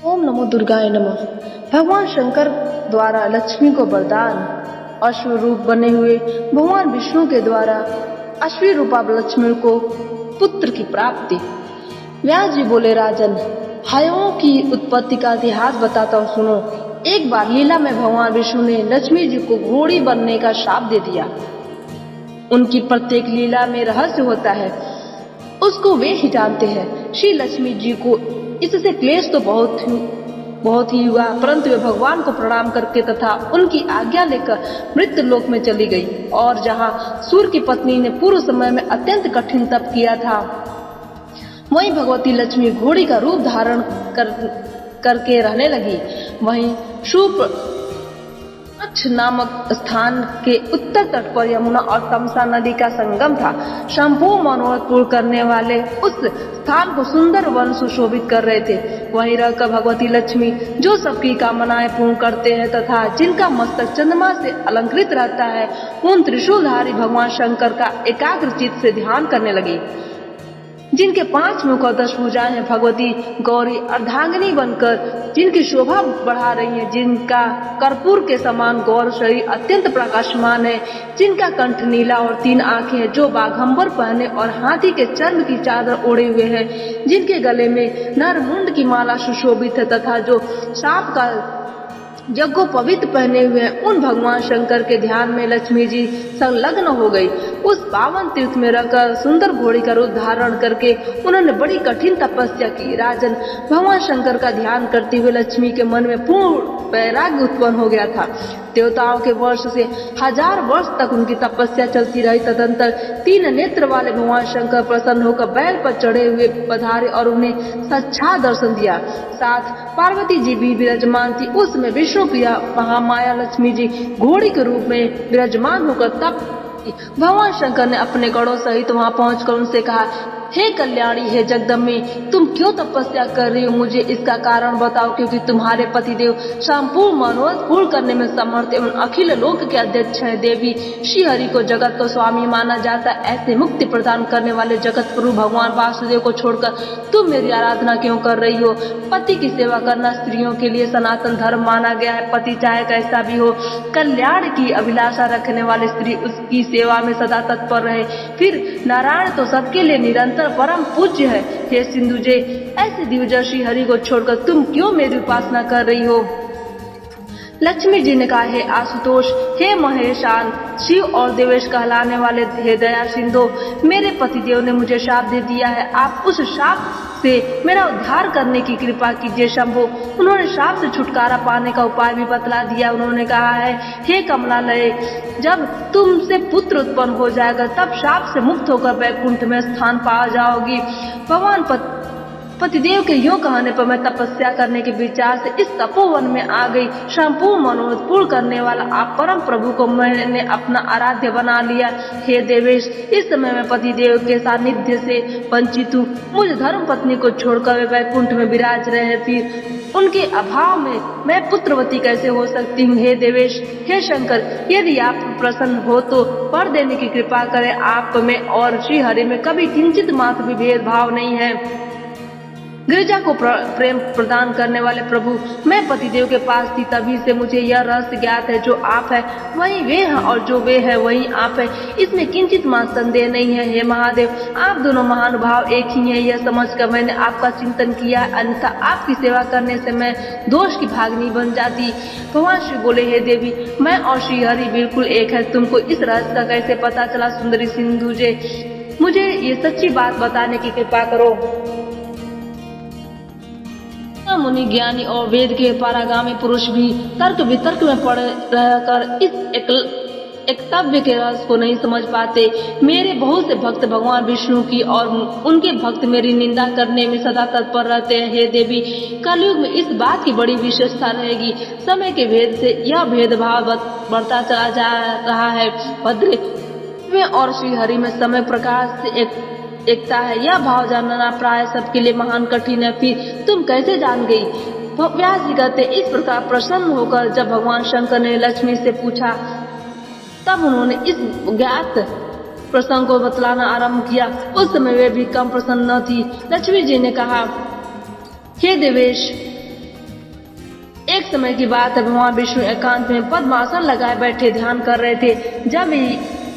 ओम नमो दुर्गाय नमः। भगवान शंकर द्वारा लक्ष्मी को वरदान। अश्व रूप बने हुए भगवान विष्णु के द्वारा अश्वी रूपा लक्ष्मी को पुत्र की प्राप्ति। व्यास जी बोले, राजन, हायों की उत्पत्ति का इतिहास बताता हूँ, सुनो। एक बार लीला में भगवान विष्णु ने लक्ष्मी जी को घोड़ी बनने का शाप दे दिया। उनकी प्रत्येक लीला में रहस्य होता है, उसको वे ही जानते हैं। श्री लक्ष्मी जी को इससे क्लेश तो बहुत ही हुआ, परंतु वे भगवान को प्रणाम करके तथा उनकी आज्ञा लेकर मृत्यु लोक में चली गई। और जहाँ सूर्य की पत्नी ने पूर्व समय में अत्यंत कठिन तप किया था, वहीं भगवती लक्ष्मी घोड़ी का रूप धारण करके रहने लगी। वहीं शुभ नामक स्थान के उत्तर तट पर यमुना और तमसा नदी का संगम था। संपूर्ण मनोरथ पूर्ण करने वाले उस स्थान को सुंदर वन सुशोभित कर रहे थे। वहीं रहकर भगवती लक्ष्मी, जो सबकी कामनाएं पूर्ण करते हैं तथा जिनका मस्तक चंद्रमा से अलंकृत रहता है, उन त्रिशूलधारी भगवान शंकर का एकाग्र चित्त से ध्यान करने लगी। जिनके 5 मुख और 10 भुजाएं हैं, भगवती गौरी अर्धांगिनी बनकर जिनकी शोभा बढ़ा रही है, जिनका कर्पूर के समान गौर शरीर अत्यंत प्रकाशमान है, जिनका कंठ नीला और 3 आंखें हैं, जो बाघंबर पहने और हाथी के चर्म की चादर ओढ़े हुए हैं, जिनके गले में नरमुंड की माला सुशोभित है तथा जो सांप का जग्गो पवित्र पहने हुए हैं, उन भगवान शंकर के ध्यान में लक्ष्मी जी संलग्न हो गई। उस पावन तीर्थ में रहकर सुंदर घोड़ी का रूप धारण करके उन्होंने बड़ी कठिन तपस्या की। राजन, भगवान शंकर का ध्यान करते हुए लक्ष्मी के मन में पूर्ण वैराग्य उत्पन्न हो गया था। देवताओं के वर्ष से 1000 वर्ष तक उनकी तपस्या चलती रही। तदंतर 3 नेत्र वाले भगवान शंकर प्रसन्न होकर बैल पर चढ़े हुए पधारे और उन्हें साक्षात दर्शन दिया। साथ पार्वती जी भी विराजमान थी। उस समय विष्णु प्रिया महामाया लक्ष्मी जी घोड़ी के रूप में विराजमान होकर तप भगवान शंकर ने अपने गणों सहित वहां पहुंचकर उनसे कहा, हे कल्याणी, हे जगदम्बे, तुम क्यों तपस्या कर रही हो? मुझे इसका कारण बताओ, क्योंकि तुम्हारे पतिदेव संपूर्ण मनोरथ पूर्ण करने में समर्थ एवं अखिल लोक के अध्यक्ष हैं। देवी, श्री हरि को जगत को स्वामी माना जाता है। ऐसे मुक्ति प्रदान करने वाले जगत प्रभु भगवान वासुदेव को छोड़कर तुम मेरी आराधना क्यों कर रही हो? पति की सेवा करना स्त्रियों के लिए सनातन धर्म माना गया है। पति चाहे कैसा भी हो, कल्याण की अभिलाषा रखने वाली स्त्री उसकी सेवा में सदा तत्पर रहे। फिर नारायण तो सबके लिए निरंतर परम पूज्य है। हे सिंधुजे, ऐसे दिव्य श्री हरि को छोड़कर तुम क्यों मेरी उपासना कर रही हो? लक्ष्मी जी ने कहा, हे आशुतोष, हे महेशान, शिव और देवेश कहलाने वाले हे दया सिंधु, मेरे पतिदेव ने मुझे शाप दे दिया है। आप उस शाप से मेरा उद्धार करने की कृपा कीजिए शंभो। उन्होंने शाप से छुटकारा पाने का उपाय भी बतला दिया। उन्होंने कहा है, हे कमलालय, जब तुमसे पुत्र उत्पन्न हो जाएगा तब शाप से मुक्त होकर वैकुंठ में स्थान पा जाओगी। भगवान पतिदेव के यूं कहने पर मैं तपस्या करने के विचार से इस तपोवन में आ गई। संपूर्ण मनोरथ पूर्ण करने वाला आप परम प्रभु को मैंने अपना आराध्य बना लिया। हे देवेश, इस समय मैं पतिदेव के सानिध्य से वंचित हूँ। मुझ धर्म पत्नी को छोड़कर वे वैकुंठ में विराज रहे हैं, फिर उनके अभाव में मैं पुत्रवती कैसे हो सकती हूँ? हे देवेश, हे शंकर, यदि आप प्रसन्न हो तो वर देने की कृपा करें। आप में और श्री हरि में कभी किंचित मात्र भी भेदभाव नहीं है। गिरिजा को प्रेम प्रदान करने वाले प्रभु, मैं पतिदेव के पास थी, तभी से मुझे यह रहस्य ज्ञात है। जो आप है वही वे हैं और जो वे है वही आप है, इसमें किंचित मात्र संदेह नहीं है। हे महादेव, आप दोनों महानुभाव एक ही हैं, यह समझकर मैंने आपका चिंतन किया, अन्यथा आपकी सेवा करने से मैं दोष की भागनी बन जाती। भगवान श्री बोले, हे देवी, मैं और श्री हरि बिल्कुल एक है। तुमको इस रहस्य का कैसे पता चला? सुंदरी सिंधुजे, मुझे ये सच्ची बात बताने की कृपा करो। मुनि, ज्ञानी और वेद के पारागामी पुरुष भी तर्क वितर्क में पड़े रहकर इस एकतव्य के रहस्य को नहीं समझ पाते। मेरे बहुत से भक्त भगवान विष्णु की और उनके भक्त मेरी निंदा करने में सदा तत्पर रहते हैं। हे देवी, कलयुग में इस बात की बड़ी विशेषता रहेगी। समय के भेद से यह भेदभाव बढ़ता चला जा रहा है। भद्रे में और श्री हरि में समय प्रकाश से एकता है। यह भाव जानना प्राय सबके लिए महान कठिन है। फिर तुम कैसे जान गई? व्यास जी कहते, इस प्रकार प्रसन्न होकर जब भगवान शंकर ने लक्ष्मी से पूछा, तब उन्होंने इस ज्ञात प्रसंग को बतलाना आरंभ किया। उस समय वे भी कम प्रसन्न न थी। लक्ष्मी जी ने कहा, हे देवेश, समय की बात है, भगवान विष्णु एकांत में पद्मासन लगाए बैठे ध्यान कर रहे थे। जब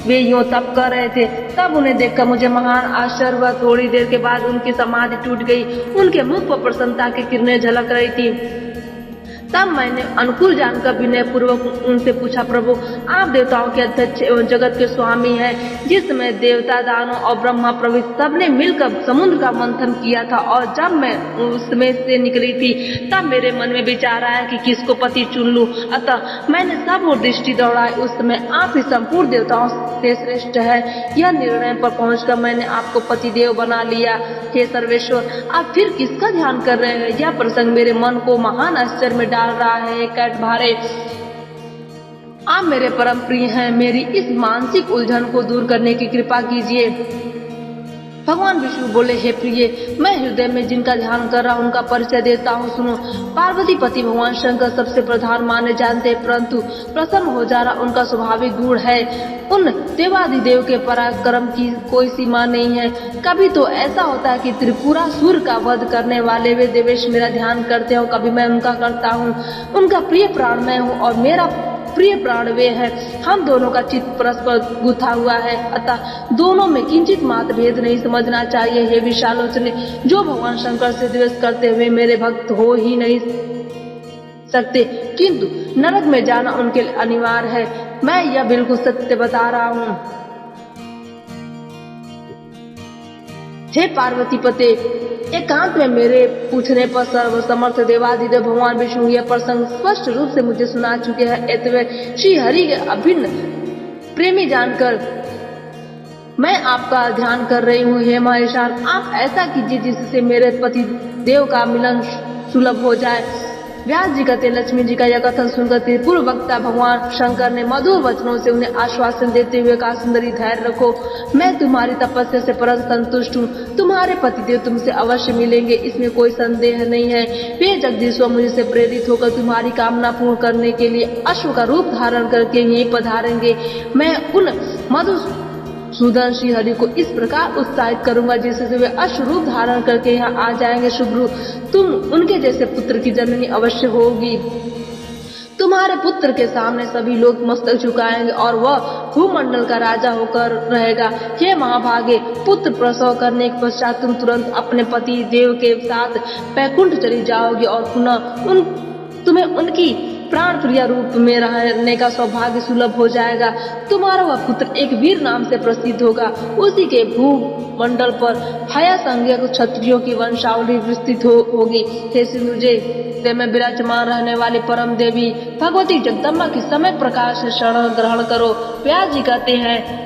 वे यूं तप कर रहे थे तब उन्हें देखकर मुझे महान आश्चर्य हुआ। थोड़ी देर के बाद उनकी समाधि टूट गई, उनके मुख पर प्रसन्नता की किरणें झलक रही थी। तब मैंने अनुकूल जानकर विनय पूर्वक उनसे पूछा, प्रभु आप देवताओं के अध्यक्ष एवं जगत के स्वामी हैं। जिस समय देवता, दानव और ब्रह्मा प्रभृति सबने मिलकर समुद्र का मंथन किया था और जब मैं उसमें से निकली थी तब मेरे मन में विचार आया कि किसको पति चुन लूं। अतः मैंने सब और दृष्टि दौड़ाई। उस समय आप ही संपूर्ण देवताओं से श्रेष्ठ है। यह निर्णय पर पहुंचकर मैंने आपको पतिदेव बना लिया। हे सर्वेश्वर, आप फिर किसका ध्यान कर रहे हैं? यह प्रसंग मेरे मन को महान आश्चर्य में डाल रहा है। कैट भारे, आप मेरे परम प्रिय हैं, मेरी इस मानसिक उलझन को दूर करने की कृपा कीजिए। भगवान विष्णु बोले, हे प्रिय, मैं हृदय में जिनका ध्यान कर रहा हूँ उनका परिचय देता हूँ, सुनो। पार्वती पति भगवान शंकर सबसे प्रधान माने जाते हैं, परंतु प्रसन्न हो जाना उनका स्वाभाविक गुण है। उन देवादिदेव के पराक्रम की कोई सीमा नहीं है। कभी तो ऐसा होता है कि त्रिपुरासुर का वध करने वाले वे देवेश मेरा ध्यान करते हो, कभी मैं उनका करता हूँ। उनका प्रिय प्राण मैं हूँ और मेरा प्रिय प्राण वे है। हम दोनों का चित्त परस्पर गुथा हुआ है, अतः दोनों में किंचित मात्र भेद नहीं समझना चाहिए। हे विशालोचने, जो भगवान शंकर से द्वेष करते हुए मेरे भक्त हो ही नहीं सकते, किंतु नरक में जाना उनके लिए अनिवार्य है। मैं यह बिल्कुल सत्य बता रहा हूँ। हे पार्वती पते, एकांत में मेरे पूछने पर सर्वसमर्थ देवादिदेव भगवान विष्णु यह प्रसंग स्पष्ट रूप से मुझे सुना चुके हैं। अतः श्री हरि के अभिन्न प्रेमी जानकर मैं आपका ध्यान कर रही हूँ। हे महेशान, आप ऐसा कीजिए जिससे मेरे पति देव का मिलन सुलभ हो जाए। व्यास जी कहते, लक्ष्मी जी का यह कथन सुनकर त्रिपुर वक्ता भगवान शंकर ने मधुर वचनों से उन्हें आश्वासन देते हुए कहा, सुंदरी धैर्य रखो, मैं तुम्हारी तपस्या से परम संतुष्ट हूँ। तुम्हारे पतिदेव तुमसे अवश्य मिलेंगे, इसमें कोई संदेह नहीं है। वे जगदीश्वर मुझसे प्रेरित होकर तुम्हारी कामना पूर्ण करने के लिए अश्व का रूप धारण करके यहीं पधारेंगे। मैं उन मधुसूदन श्री हरि को इस प्रकार उत्साहित करूंगा जिससे वे अश्वरूप धारण करके यहाँ आ जाएंगे। शुभ्रू, तुम उनके जैसे पुत्र की जननी अवश्य होगी। तुम्हारे पुत्र के सामने सभी लोग मस्तक झुकाएंगे और वह भूमंडल का राजा होकर रहेगा। हे महाभागे, पुत्र प्रसव करने के पश्चात तुम तुरंत अपने पति देव के साथ बैकुंठ चली जाओगी और पुनः तुम्हें उनकी प्राण प्रिय रूप में रहने का सौभाग्य सुलभ हो जाएगा। तुम्हारा वह पुत्र एक वीर नाम से प्रसिद्ध होगा। उसी के भूमंडल पर हया संज्ञक क्षत्रियों की वंशावली विस्तृत होगी। हे सिंधुजे में विराजमान रहने वाली परम देवी भगवती जगदम्बा की समय प्रकाश से शरण ग्रहण करो। व्यास जी कहते हैं,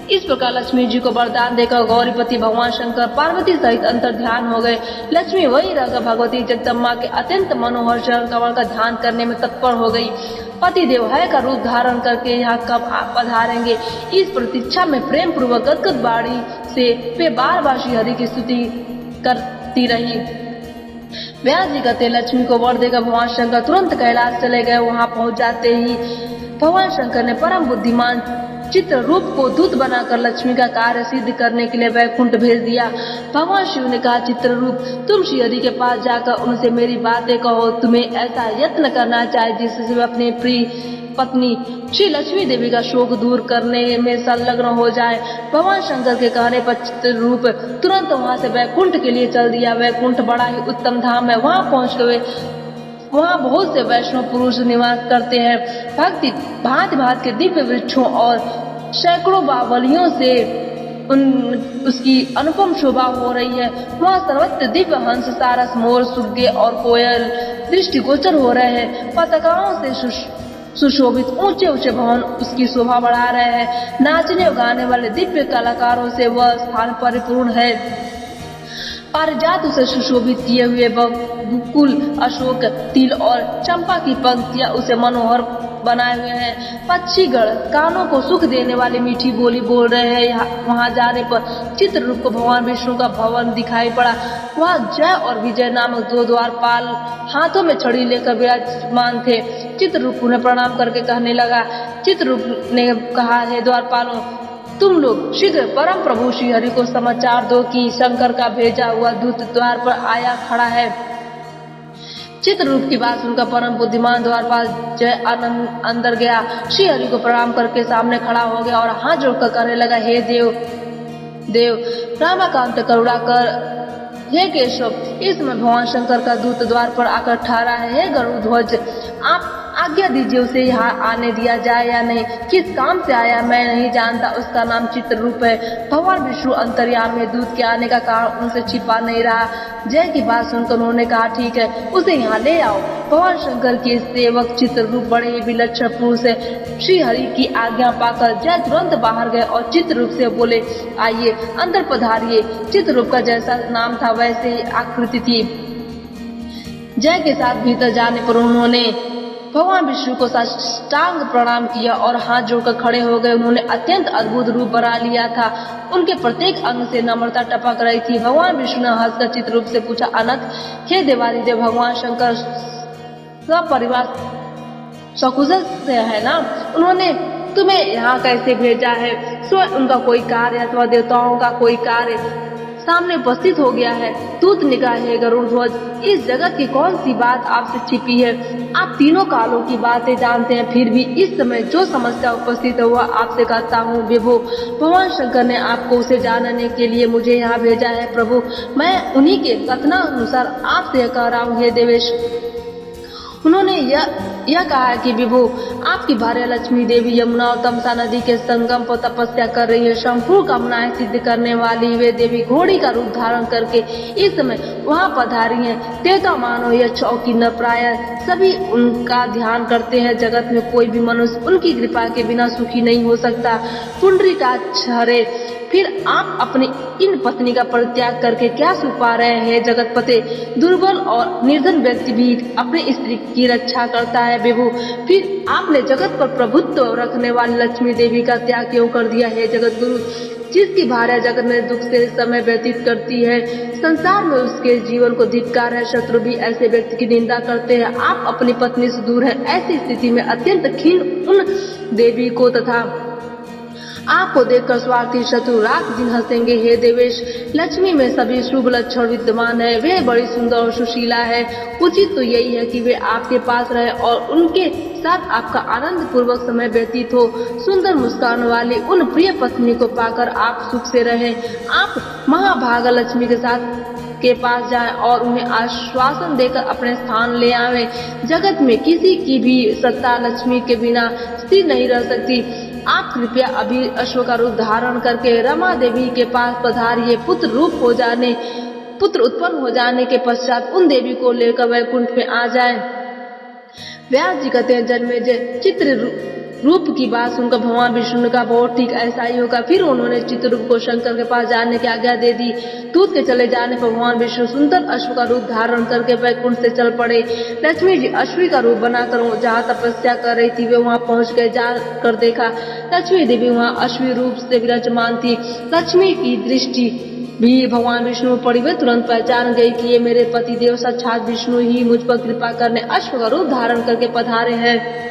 इस प्रकार लक्ष्मी जी को वरदान देकर गौरीपति भगवान शंकर पार्वती सहित अंतर ध्यान हो गए। लक्ष्मी वही रहकर भगवती जगदम्बा के अत्यंत मनोहर चरण कमल का ध्यान करने में तत्पर हो गई। पति देव हय का रूप धारण करके यहाँ कब पधारेंगे, इस प्रतीक्षा में प्रेम पूर्वक गदगद बाणी से वे बार बार श्री हरि की स्तुति करती रही। व्यास जी कहते, लक्ष्मी को वर देकर भगवान शंकर तुरंत कैलाश चले गए। वहां पहुंच जाते ही भगवान शंकर ने परम बुद्धिमान चित्र रूप को दूत बनाकर लक्ष्मी का कार्य सिद्ध करने के लिए वैकुंठ भेज दिया। भगवान शिव ने कहा, चित्र रूप, तुम श्री हरि के पास जाकर उनसे मेरी बातें कहो। तुम्हें ऐसा यत्न करना चाहिए जिससे वे अपने प्रिय पत्नी श्री लक्ष्मी देवी का शोक दूर करने में संलग्न हो जाए। भगवान शंकर के कहने पर चित्र रूप तुरंत वहां से वैकुंठ के लिए चल दिया। वैकुंठ बड़ा ही उत्तम धाम है। वहां पहुंच गए। वहाँ बहुत से वैष्णव पुरुष निवास करते हैं। भक्ति भांति भांति के दिव्य वृक्षों और सैकड़ों बावलियों से उसकी अनुपम शोभा हो रही है। वहाँ सर्वत्र दिव्य हंस, सारस, मोर, सुग्गे और कोयल दृष्टिगोचर हो रहे हैं। पताकाओं से सुशोभित ऊंचे ऊंचे भवन उसकी शोभा बढ़ा रहे हैं। नाचने और गाने वाले दिव्य कलाकारों से वह स्थान परिपूर्ण है। पारिजात उसे सुशोभित किए हुए बकुल, अशोक, तिल और चंपा की पंक्तियां उसे मनोहर बनाए हुए हैं। पक्षीगण कानों को सुख देने वाली मीठी बोली बोल रहे हैं। वहां जाने पर चित्र रूप को भगवान विष्णु का भवन दिखाई पड़ा। वहां जय और विजय नामक दो द्वारपाल हाथों में छड़ी लेकर विराजमान थे। चित्र रूप उन्हें प्रणाम करके कहने लगा। चित्र रूप ने कहा, हे द्वारपालों, तुम लोग शीघ्र परम प्रभु श्री हरि को समाचार दो कि शंकर का भेजा हुआ दूत द्वार पर आया खड़ा है। चित्ररूप की बात सुनकर परम बुद्धिमान द्वारपाल जय आनंद अंदर गया। श्री हरि को प्रणाम करके सामने खड़ा हो गया और हाथ जोड़कर कहने लगा, हे देव रामाकांत करुणा कर, हे केशव। इस समय भगवान शंकर का दूत द्वार पर आकर ठहरा है। हे गरुड़ध्वज, आप आज्ञा दीजिए उसे यहाँ आने दिया जाए या नहीं। किस काम से आया मैं नहीं जानता, उसका नाम चित्ररूप है। भगवान विष्णु अंतर्यामी में दूत के आने का कारण उनसे छिपा नहीं रहा। जय की बात सुनकर उन्होंने कहा, ठीक है, उसे यहाँ ले आओ। भगवान शंकर के सेवक चित्ररूप बड़े ही विलक्षण पुरुष है। श्री हरि की आज्ञा पाकर जय तुरंत बाहर गए और चित्ररूप से बोले, आइए अंदर पधारिए। चित्ररूप का जैसा नाम था वैसे ही आकृति थी। जय के साथ भीतर जाने पर उन्होंने भगवान विष्णु को साष्टांग प्रणाम किया और हाथ जोड़कर खड़े हो गए। उन्होंने अत्यंत अद्भुत रूप बना लिया था। उनके प्रत्येक अंग से नम्रता टपक रही थी। भगवान विष्णु ने हंसकर चित्ररूप से पूछा, अनंत, हे देवादिदेव भगवान शंकर सब परिवार सकुशल से है ना? उन्होंने तुम्हें यहाँ कैसे भेजा है? स्वयं उनका कोई कार्य अथवा देवताओं का कोई कार्य सामने उपस्थित हो गया है। दूत ने कहा, हे गरुड़ध्वज, इस जगत की कौन सी बात आपसे छिपी है? आप तीनों कालों की बातें जानते हैं, फिर भी इस समय जो समस्या उपस्थित है वह आपसे कहता हूँ। विभो, भगवान शंकर ने आपको उसे जानने के लिए मुझे यहाँ भेजा है। प्रभु, मैं उन्हीं के कथनानुसार आपसे कह रहा हूँ। हे देवेश, उन्होंने यह कहा कि विभु, आपकी भार्या लक्ष्मी देवी यमुना और तमसा नदी के संगम पर तपस्या कर रही है। संपूर्ण कामनाएं सिद्ध करने वाली वे देवी घोड़ी का रूप धारण करके इस समय वहां पधारी हैं। देवता मानो यह चौकी न प्राय सभी उनका ध्यान करते हैं। जगत में कोई भी मनुष्य उनकी कृपा के बिना सुखी नहीं हो सकता। पुंडरीकाक्षरे, फिर आप अपनी इन पत्नी का परित्याग करके क्या सुख पा रहे हैं? जगतपते, दुर्बल और निर्धन व्यक्ति भी अपनी स्त्री की रक्षा करता है। विभु, फिर आपने जगत पर प्रभुत्व रखने वाली लक्ष्मी देवी का त्याग क्यों कर दिया है? जगत गुरु, जिसकी भार्या जगत में दुख से समय व्यतीत करती है, संसार में उसके जीवन को धिक्कार है। शत्रु भी ऐसे व्यक्ति की निंदा करते हैं। आप अपनी पत्नी से दूर है। ऐसी स्थिति में अत्यंत क्षीण उन देवी को तथा आपको देखकर स्वार्थी शत्रु रात दिन हंसेंगे। हे देवेश, लक्ष्मी में सभी शुभ लक्षण विद्यमान है। वे बड़ी सुंदर और सुशीला है। उचित तो यही है कि वे आपके पास रहे और उनके साथ आपका आनंद पूर्वक समय व्यतीत हो। सुंदर मुस्कान वाली उन प्रिय पत्नी को पाकर आप सुख से रहें। आप महाभागा लक्ष्मी के पास जाएं और उन्हें आश्वासन देकर अपने स्थान ले आवे। जगत में किसी की भी सत्ता लक्ष्मी के बिना स्थिर नहीं रह सकती। आप कृपया अभी अश्व का रूप धारण करके रमा देवी के पास पधारिए। पुत्र उत्पन्न हो जाने के पश्चात उन देवी को लेकर वैकुंठ में आ जाएं। व्यास जी कहते हैं, जन्मेजय चित्र रूप की बात सुनकर भगवान विष्णु ने कहा, बहुत ठीक, ऐसा ही होगा। फिर उन्होंने चित्ररूप को शंकर के पास जाने की आज्ञा दे दी। दूत के चले जाने पर भगवान विष्णु सुंदर अश्व का रूप धारण करके वैकुंठ से चल पड़े। लक्ष्मी जी अश्वी का रूप बनाकर जहाँ तपस्या कर रही थी वे वहाँ पहुँच गए। जाकर देखा लक्ष्मी देवी वहाँ अश्वी रूप से विराजमान थी। लक्ष्मी की दृष्टि भी भगवान विष्णु पड़ी। वे तुरंत पहचान गई कि ये मेरे पति देव साक्षात विष्णु ही मुझ पर कृपा करने अश्व का रूप धारण करके पधारे हैं।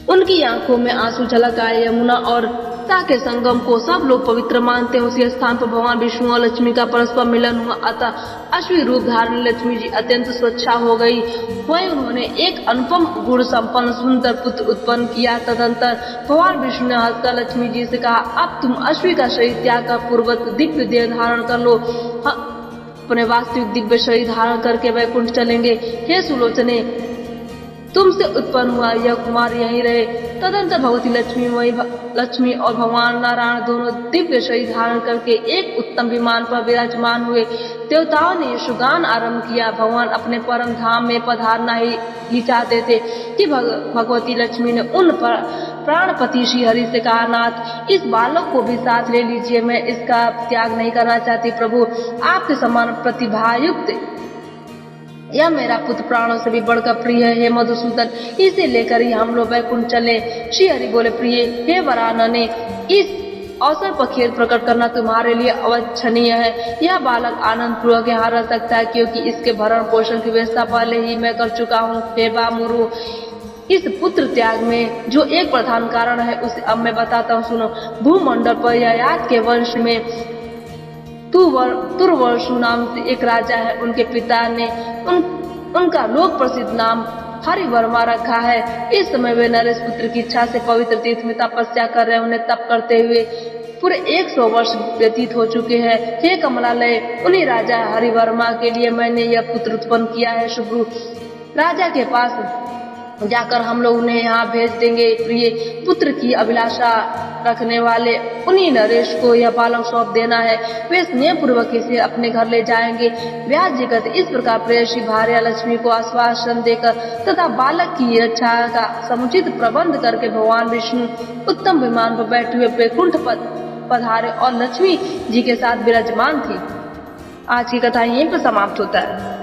उनकी आंखों में आंसू झलक आए। यमुना और ता के संगम को सब लोग पवित्र मानते हैं। उसी स्थान पर भगवान विष्णु और लक्ष्मी का परस्पर मिलन हुआ। अतः अश्वी रूप धारण लक्ष्मी जी अत्यंत स्वच्छा हो गई। वहीं उन्होंने एक अनुपम गुण संपन्न सुंदर पुत्र उत्पन्न किया। तदंतर भगवान विष्णु ने हंसकर लक्ष्मी जी से कहा, अब तुम अश्वी का शरीर त्याग कर पूर्वक दिव्य देह धारण कर लो। अपने वास्तविक दिव्य शरीर धारण करके वैकुंठ चलेंगे। हे सुलोचने, तुमसे उत्पन्न हुआ यह कुमार यहीं रहे। तदंतर भगवती लक्ष्मी और भगवान नारायण दोनों दिव्य शरीर धारण करके एक उत्तम विमान पर विराजमान हुए। देवताओं ने यशगान आरंभ किया। भगवान अपने परम धाम में पधारना ही चाहते थे कि भगवती लक्ष्मी ने उन पर प्राणपति श्री हरि से कहा, नाथ, इस बालक को भी साथ ले लीजिए। मैं इसका त्याग नहीं करना चाहती। प्रभु, आपके समान प्रतिभायुक्त यह मेरा पुत्र प्राणों से भी बढ़कर प्रिय है। हे मधुसूदन, इसे लेकर ही हम लोग वैकुंठ चले। श्री हरि बोले, प्रिय हे वरानने, इस अवसर पर खेद प्रकट करना तुम्हारे लिए अवांछनीय है। यह बालक आनंद पूर्वक यहाँ रह सकता है क्योंकि इसके भरण पोषण की व्यवस्था पहले ही मैं कर चुका हूँ। हे बामुरु, इस पुत्र त्याग में जो एक प्रधान कारण है उसे अब मैं बताता हूँ, सुनो। भूमंडल पर ययाति के वंश में तुर्वसु नाम से एक राजा है। उनके पिता ने उनका लोक प्रसिद्ध नाम हरिवर्मा रखा है। इस समय वे नरेश पुत्र की इच्छा से पवित्र तीर्थ में तपस्या कर रहे, उन्हें तप करते हुए पूरे 100 वर्ष व्यतीत हो चुके हैं। हे कमलालय, उन्हीं राजा हरिवर्मा के लिए मैंने यह पुत्र उत्पन्न किया है। शुभ्रू, राजा के पास जाकर हम लोग उन्हें यहाँ भेज देंगे। प्रिय पुत्र की अभिलाषा रखने वाले उन्हीं नरेश को यह बालक सौंप देना है। वे स्नेह पूर्वक इसे अपने घर ले जाएंगे। व्यास जी कहते, इस प्रकार प्रेयसी भार्या लक्ष्मी को आश्वासन देकर तथा बालक की रक्षा का समुचित प्रबंध करके भगवान विष्णु उत्तम विमान पर बैठे हुए वैकुंठ पधारे और लक्ष्मी जी के साथ विराजमान थी। आज की कथा यहीं पर समाप्त होता है।